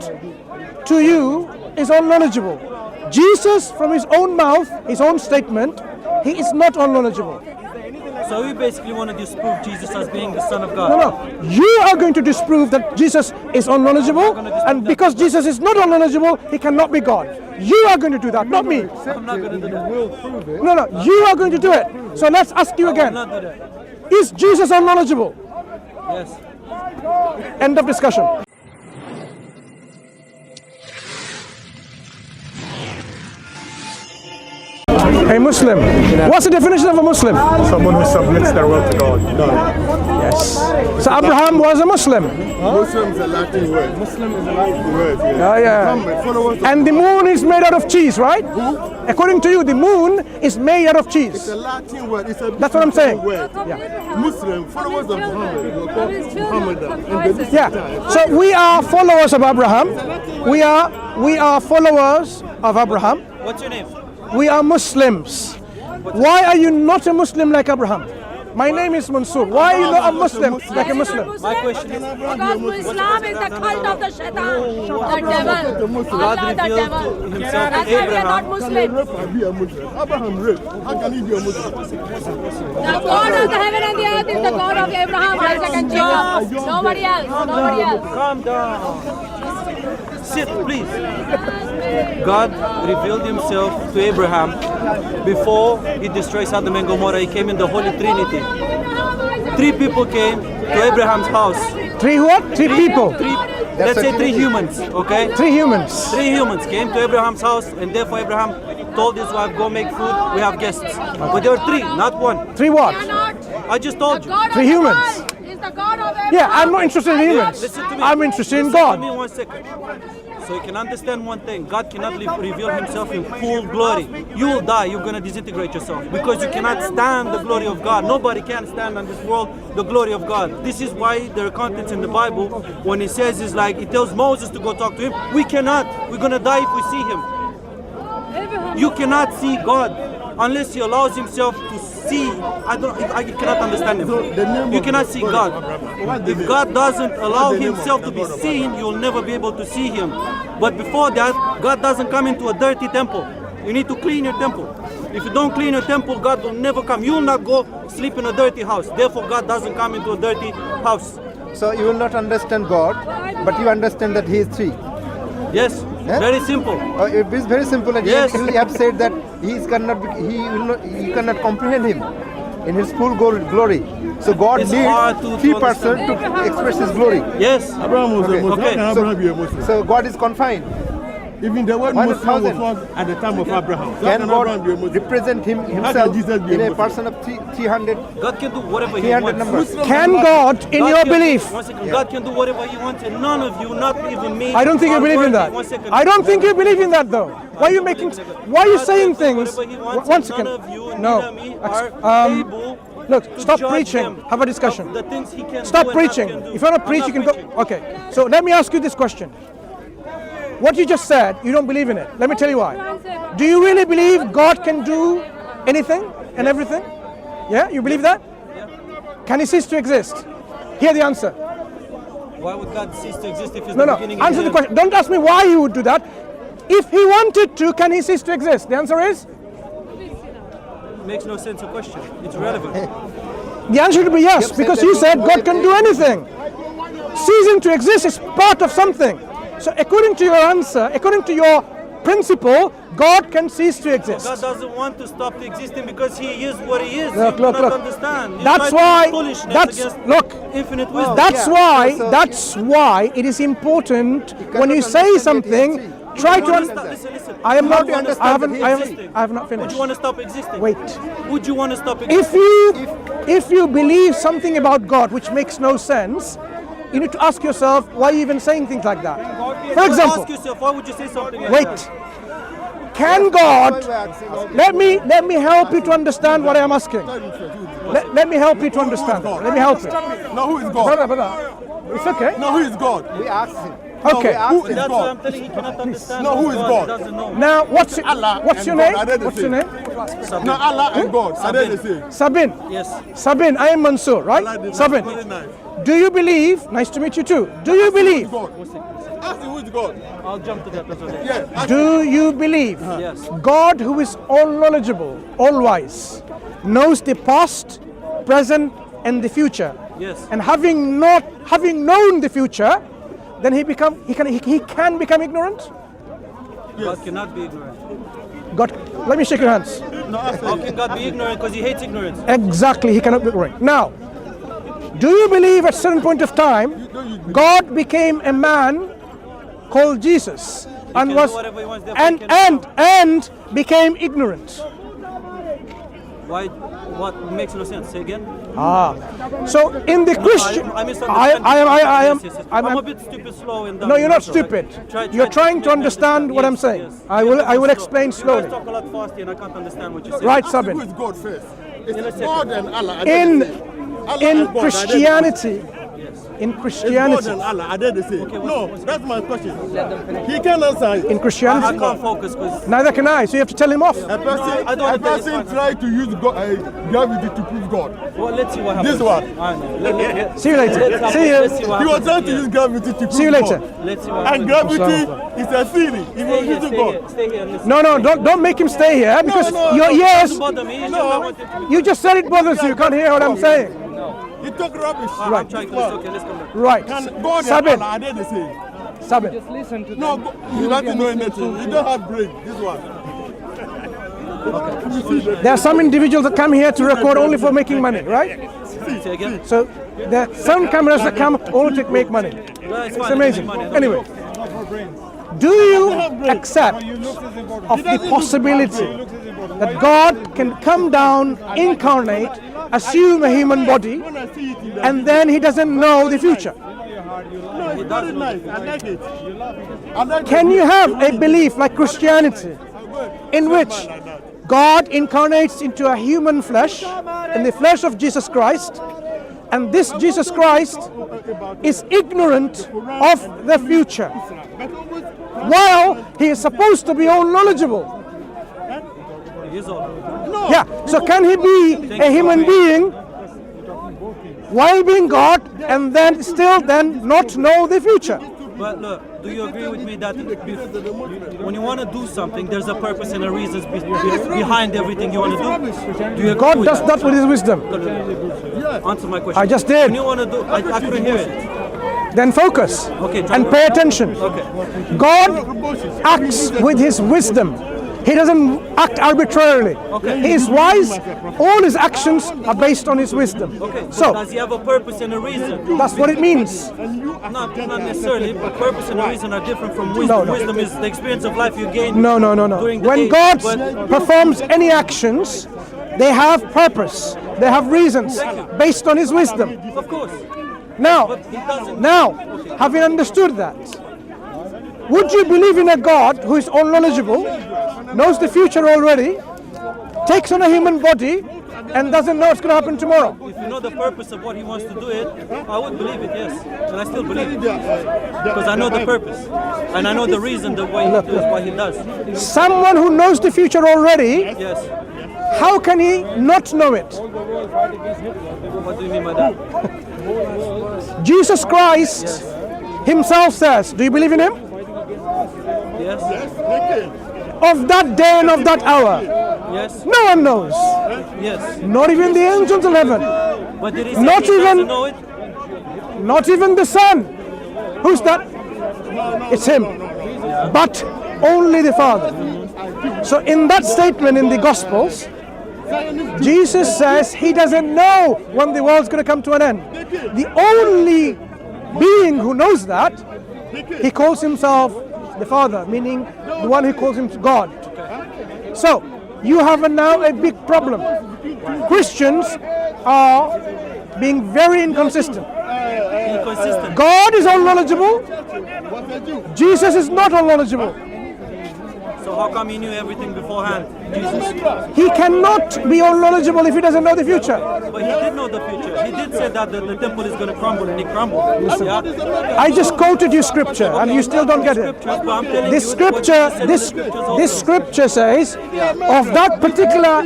to you is unknowledgeable. Jesus, from his own mouth, his own statement, he is not unknowledgeable. So we basically want to disprove Jesus as being the Son of God. No. You are going to disprove that Jesus is unknowledgeable, and because Jesus is not unknowledgeable, he cannot be God. You are going to do that, not me. I'm not going to do that. will prove it. No, you are going to do it. So let's ask you I will again. not do that. Is Jesus unknowledgeable? Yes. End of discussion. A Muslim. What's the definition of a Muslim? Someone who submits their will to God. No. Yes. So Abraham was a Muslim. Muslim is a Latin word. Muslim is a Latin word. Yeah. And the moon is made out of cheese, right? According to you, the moon is made out of cheese. It's a Latin word. It's a That's what I'm saying. Word. Yeah. Muslim, followers of Muhammad. We're called Muhammadan. Yeah. So we are followers of Abraham. We are followers of Abraham. What's your name? We are Muslims. Why are you not a Muslim like Abraham? My name is Mansur. Why are you not a Muslim like a Muslim? My question is, Because Islam is the cult of the shaitan, the devil. God Allah, the revealed devil. to himself That's to why we are not Abraham. Muslims. Be a Muslim. Abraham raped. How can he be a Muslim? The God of the heaven and the earth is the God of Abraham, Isaac, and Jacob. Nobody else. Nobody else. Calm down. Sit, please. God revealed himself to Abraham before he destroyed Sodom and Gomorrah. He came in the Holy Trinity. 3 people came to Abraham's house. 3 what? 3 people. Let's say 3 humans, okay? 3 humans. 3 humans came to Abraham's house, and therefore Abraham told his wife, go make food, we have guests. But there were 3, not 1. 3 what? I just told you. 3 humans. Is the God of Abraham. Yeah, I'm not interested in humans. Listen to me. I'm interested in Listen God. to me 1 second. So you can understand one thing. God cannot reveal himself in full glory. You will die. You're going to disintegrate yourself because you cannot stand the glory of God. Nobody can stand on this world the glory of God. This is why there are contents in the Bible when it says it's like, it tells Moses to go talk to him. We cannot. We're going to die if we see him. You cannot see God unless he allows himself to see. I cannot understand him. You cannot see God. If God doesn't allow himself to be seen, you'll never be able to see him. But before that, God doesn't come into a dirty temple. You need to clean your temple. If you don't clean your temple, God will never come. You will not go sleep in a dirty house. Therefore, God doesn't come into a dirty house. So you will not understand God, but you understand that He is 3. Yes, Yeah? very simple. It is very simple, and Yes. you have said that you cannot comprehend Him in His full glory. So God It's hard needs to 3 persons to express His glory. Yes. Abraham was a Muslim. Okay. How can Abraham be a Muslim? So God is confined. Even the word One Muslim was thousand. not at the time of Abraham. So Can how God Abraham be a Muslim? represent Himself Jesus be a in a Muslim? person of 300 God can do whatever he 300 wants. numbers? Can God, in God your can- belief, one second, God can do whatever he wants, and none of you, not even me. I don't think you are believe in worthy. that. 1 second. I don't think you believe in that though. Why are you making, why are you saying things? Whatever he wants, One and second. None of you, and No. neither me are able Look, to stop judge preaching. him Have a discussion. of the things he can Stop do and preaching. not can do. If you're not I'm preaching, you can preaching. go. Okay. So let me ask you this question. What you just said, you don't believe in it. Let me tell you why. Do you really believe God can do anything and everything? Yeah, you believe that? Can he cease to exist? Hear the answer. Why would God cease to exist if he's No, the no. beginning and Answer the end? question. Don't ask me why he would do that. If he wanted to, can he cease to exist? The answer is? Makes no sense a question. It's irrelevant. The answer should be yes, because you said God can do anything. Ceasing to exist is part of something. So according to your answer, according to your principle, God can cease to exist. God doesn't want to stop existing because he is what he is. Look, you look, do not look. understand. You That's might why. be foolishness That's against look. infinite wisdom. That's Yeah. why. So- That's why it is important when you say understand something. that he is Try You to wanna understand. stop- listen. I am You not. wanna understand I haven't. that he I is haven't. existing. I have not Would finished. you want to stop existing? Wait. Would you want to stop existing? If you believe something about God which makes no sense, you need to ask yourself why are you even saying things like that. For example, Ask yourself, why would you say something like wait. that? Can God? Let me help you to understand what I am asking. Let me help you to understand. Let me help you. Now who is God? Brother, it's okay. Now who is God? We asked Him. Okay. Who is That's what I'm God? telling you. He cannot understand. No, who is He God? doesn't know. Now, what's Allah your and name? God, are they the What's your same? name? Now Allah and God, are they the same? Sabin. Yes. Sabin, I am Mansur, Allah right? did Sabin. very nice. Do you believe? Nice to meet you too. Do you believe? God. Ask him who is God. I'll jump to that. That's okay. Yeah. Do you believe Yes. God, who is all knowledgeable, all wise, knows the past, present, and the future? Yes. And having known the future, then he can become ignorant? God cannot be ignorant. God, let me shake your hands. How can God be ignorant? Because he hates ignorance. Exactly, he cannot be ignorant. Now, do you believe at a certain point of time, God became a man called Jesus and can was do whatever he wants, therefore he and became ignorant? Why? What makes no sense? Say again. So in the Christian, I misunderstand. I'm a I'm bit stupid, slow, and no, you're not that's all right. stupid. You're trying to understand what I'm saying. Yes. I will explain You slowly. guys talk a lot faster, and I can't understand what you say. Right, Ask him who Sabin. is God first. It's In a God and Allah. In Allah and God, Christianity, in God Christianity, and Allah, are they the same? No, that's my question. He can answer it. in I Christianity, can't focus because neither can I. So you have to tell him off. A person, I don't a think it's person fine. try to use God, gravity to prove God. well, let's see what happens. This one. I know. See you later. Let's See see you. what He was happens. trying to use gravity to prove See you later. God. Let's see what And happens. gravity is a theory. He was using God. Stay here and listen. No, don't make him stay here because no, your no. ears. Doesn't bother me. It's just I want him to- You just said it bothers you. You can't hear what I'm saying. He talk rubbish. I'm trying to listen. Okay, let's come back. Right. Can God and Sabin. Allah, are they the same? Sabin. No, he doesn't know anything. He don't have brain. This one. There are some individuals that come here to record only for making money, right? Say again. So there are some cameras that come only to make money. No, it's It's fine. amazing. Money, don't Anyway, do you accept of the possibility that God can come down, incarnate, assume a human body, When I see it in the and then he doesn't know the future? no, it's very nice. I like it. I like Can it. you have a belief like Christianity in which God incarnates into a human flesh, in the flesh of Jesus Christ, and this Jesus Christ is ignorant of the future, while he is supposed to be all knowledgeable? He is all. Yeah, so can he be a human being while being God and then still then not know the future? But look, do you agree with me that when you want to do something, there's a purpose and a reason behind everything you want to do? Do you agree God with does that with his wisdom. Answer my question. I just did. When you want to do, I couldn't hear it. Then focus Okay, try and to- pay attention. Okay. God acts with his wisdom. He doesn't act arbitrarily. Okay. He is wise. All his actions are based on his wisdom. Okay. So does he have a purpose and a reason? that's what it means. Not necessarily, but purpose and a reason are different from wisdom. No. Wisdom is the experience of life you gain. No. During the When day, God but- performs any actions, they have purpose. They have reasons based on his wisdom. Of course. Now, But he doesn't. having understood that, would you believe in a God who is all knowledgeable, knows the future already, takes on a human body, and doesn't know what's going to happen tomorrow? If you know the purpose of what he wants to do it, I would believe it, yes. And I still believe it. Because I know the purpose. And I know the reason, the way he does what he does. Someone who knows the future already, Yes. how can he not know it? What do you mean by that? Jesus Christ himself says, do you believe in him? Yes. Of that day and of that hour, Yes. no one knows. Yes. Not even the angels in heaven. But did he say Not he doesn't even- know it? Not even the Son. Who's that? It's him. But only the Father. So in that statement in the Gospels, Jesus says he doesn't know when the world's going to come to an end. The only being who knows that, he calls himself the Father, meaning the one who calls him God. So you have now a big problem. Christians are being very inconsistent. Inconsistent. God is all knowledgeable. Jesus is not all knowledgeable. So how come he knew everything beforehand? Jesus. He cannot be all knowledgeable if he doesn't know the future. But he did know the future. He did say that the temple is going to crumble, and it crumbled. Yeah. I just quoted you scripture and you still don't get it. Scriptures, but I'm telling This you what scripture, Jesus said in the scriptures also. this scripture says of that particular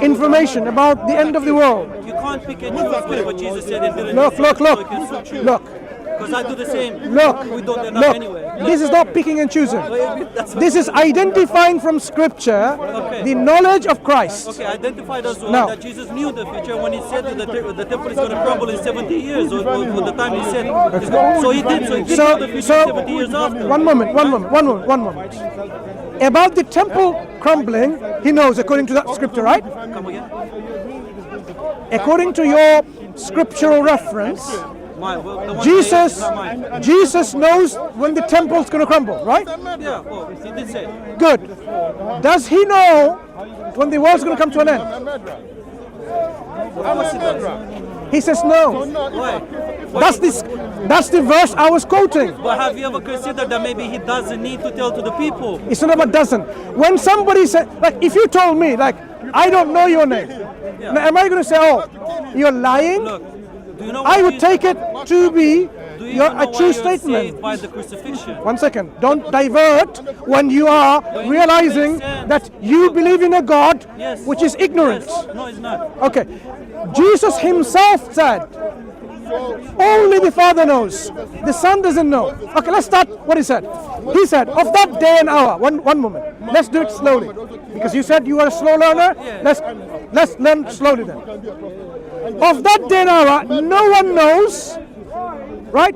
information about the end of the world. You can't pick and choose what Jesus said and didn't Look, say, look, so look, it can suit you. look. Because I do the same. Look, We don't end up look. anyway. This is not picking and choosing. That's This is identifying from Scripture the knowledge of Christ. Okay, identified as well Now- that Jesus knew the future when he said that the temple is going to crumble in 70 years, or the time he said. So he did. So he did know the future 70 years after. One moment. About the temple crumbling, he knows according to that scripture, right? Come again? According to your scriptural reference, Mine. Well, the one saying it's not mine. Jesus knows when the temple's going to crumble, right? Yeah, well, he did say. Good. Does he know when the world's going to come to an end? Of course he does. He says no. Why? That's the verse I was quoting. But have you ever considered that maybe he doesn't need to tell to the people? It's not about doesn't. When somebody said, like, if you told me, like, I don't know your name, now, am I going to say, oh, you're lying? Look, do you know I why would take it to be do you know a why true you're statement. saved by the crucifixion? One second. Don't divert when you are realizing that you believe in a God Yes. which is ignorant. Yes. No, it's not. Okay. Jesus himself said, only the Father knows. The Son doesn't know. Okay, let's start what he said. He said, of that day and hour. One moment. Let's do it slowly. Because you said you are a slow learner. Let's learn slowly then. Of that day and hour, no one knows. Right?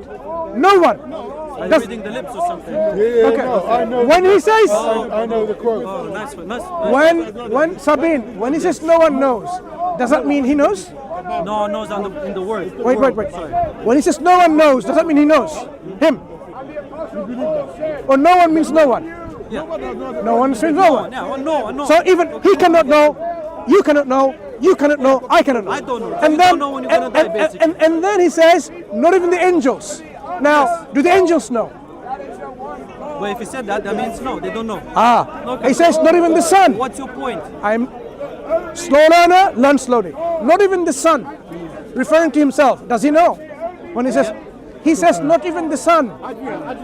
No one. Are you Does- reading the lips or something? Okay. I know. When he says, I know the quote. Oh, nice one. Nice. when Sabine, when he says no one knows, does that mean he knows? No, no, it's in the word. Wait. Sorry. When he says no one knows, does that mean he knows? Him. Or no one means no one? Yeah. No one means no one. Yeah, no. So even he cannot know, you cannot know, you cannot know, I cannot know. I don't know. And You then, don't know when you're gonna die, basically. and then he says, not even the angels. Now, do the angels know? Well, if he said that, that means no, they don't know. He says, not even the Son. What's your point? I'm slow learner, learn slowly. Not even the Son, referring to himself. Does he know? When he says, not even the Son.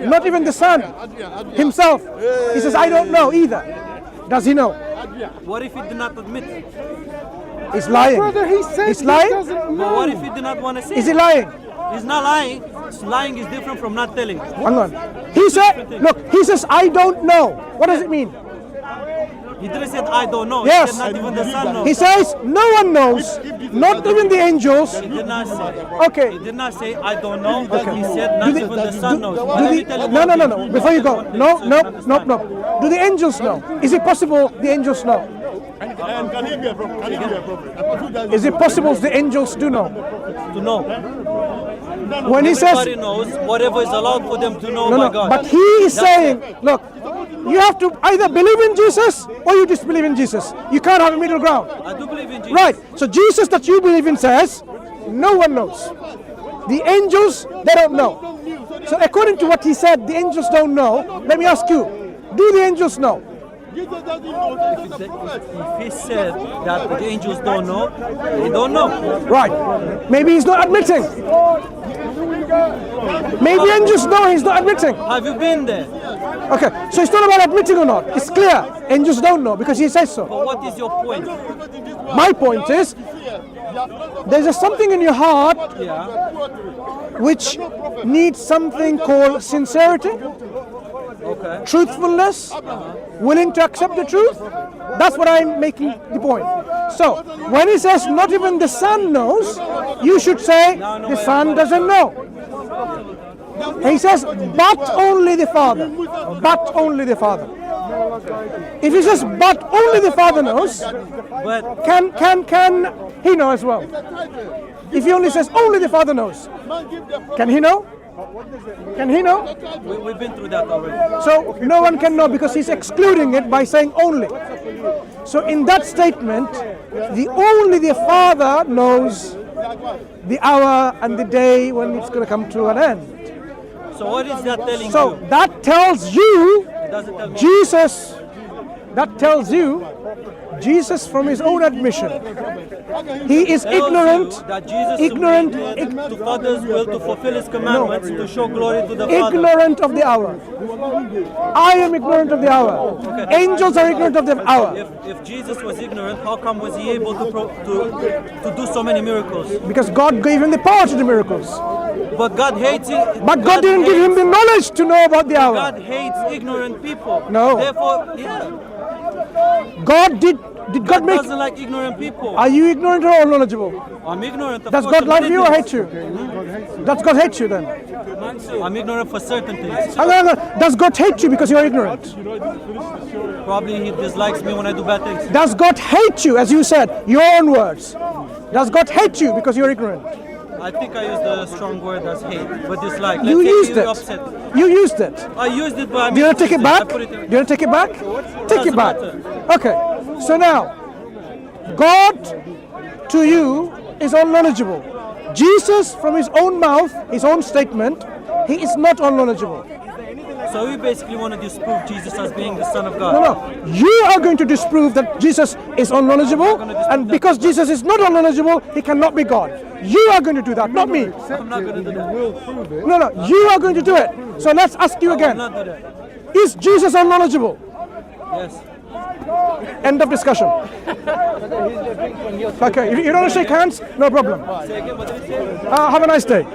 Not even the Son himself. He says, I don't know either. Does he know? What if he did not admit it? He's lying. Brother, he said He's he lying? doesn't But know. what if he did not want to say Is it? he lying? He's not lying. Lying is different from not telling. Hang on. He said, look, he says, I don't know. What does it mean? He didn't say I don't know. Yes. He said not even the Son knows. He says, no one knows, not even the angels. He did not say. Okay. He did not say I don't know. He said not even the Son knows. Do Let me tell you no. one thing. Before you go. No. Understand. Do the angels know? Is it possible the angels know? And can he be a prophet? Can he be a prophet? Is it possible the angels do know? To know. When he says, Everybody knows whatever is allowed for them to know no, by no, God. but he is saying, look, you have to either believe in Jesus or you disbelieve in Jesus. You can't have a middle ground. I do believe in Jesus. Right. So Jesus that you believe in says, no one knows. The angels, they don't know. So according to what he said, the angels don't know. Let me ask you, do the angels know? Jesus doesn't know. He's not a prophet. If he said that the angels don't know, they don't know. Right. Maybe he's not admitting. Maybe angels know he's not admitting. Have you been there? Okay. So it's not about admitting or not. It's clear. Angels don't know because he says so. But what is your point? My point is, there's a something in your heart Yeah. which needs something called sincerity, Okay. truthfulness, willing to accept the truth. That's what I'm making the point. So when he says not even the Son knows, you should say the Son doesn't know. And he says, but only the Father. But only the Father. If he says, but only the Father knows, But can he know as well? If he only says only the Father knows, can he know? Can he know? we've been through that already. So no one can know because he's excluding it by saying only. So in that statement, only the Father knows the hour and the day when it's going to come to an end. So what is that telling So you? that tells you It doesn't tell me. Jesus, that tells you Jesus from his own admission. He is Tells ignorant, you that Jesus ignorant, submitted to Father's will to fulfill His commandments to show glory to the Father. ignorant of the hour. I am ignorant of the hour. Angels are ignorant of the hour. If Jesus was ignorant, how come was He able to do so many miracles? Because God gave him the power to do miracles. But God hates it. But God didn't give him the knowledge to know about the hour. God hates ignorant people. No. Therefore, yeah. God did God God make? doesn't like ignorant people. Are you ignorant or knowledgeable? I'm ignorant. Of Does course, God love you or goodness. hate you? Does God hate you then? I'm ignorant for certain things. Hang on. Does God hate you because you're ignorant? Probably he dislikes me when I do bad things. Does God hate you, as you said, your own words? Does God hate you because you're ignorant? I think I used the strong word as hate, but dislike. You Let's say used you're it. upset. You used it. I used it, but I Did you take it misused back? I put it in. Did you take it back? Take it Doesn't back. matter. Okay. So now, God to you is unknowledgeable. Jesus, from his own mouth, his own statement, he is not unknowledgeable. So we basically want to disprove Jesus as being the Son of God. No. You are going to disprove that Jesus is unknowledgeable, and because Jesus is not unknowledgeable, he cannot be God. You are going to do that, not me. I'm not going to do that. Will prove it. No, you are going to do it. So let's ask you I will again. not do that. Is Jesus unknowledgeable? Yes. End of discussion. Okay, if you don't want to shake hands, no problem. Say again, what did he say? Have a nice day.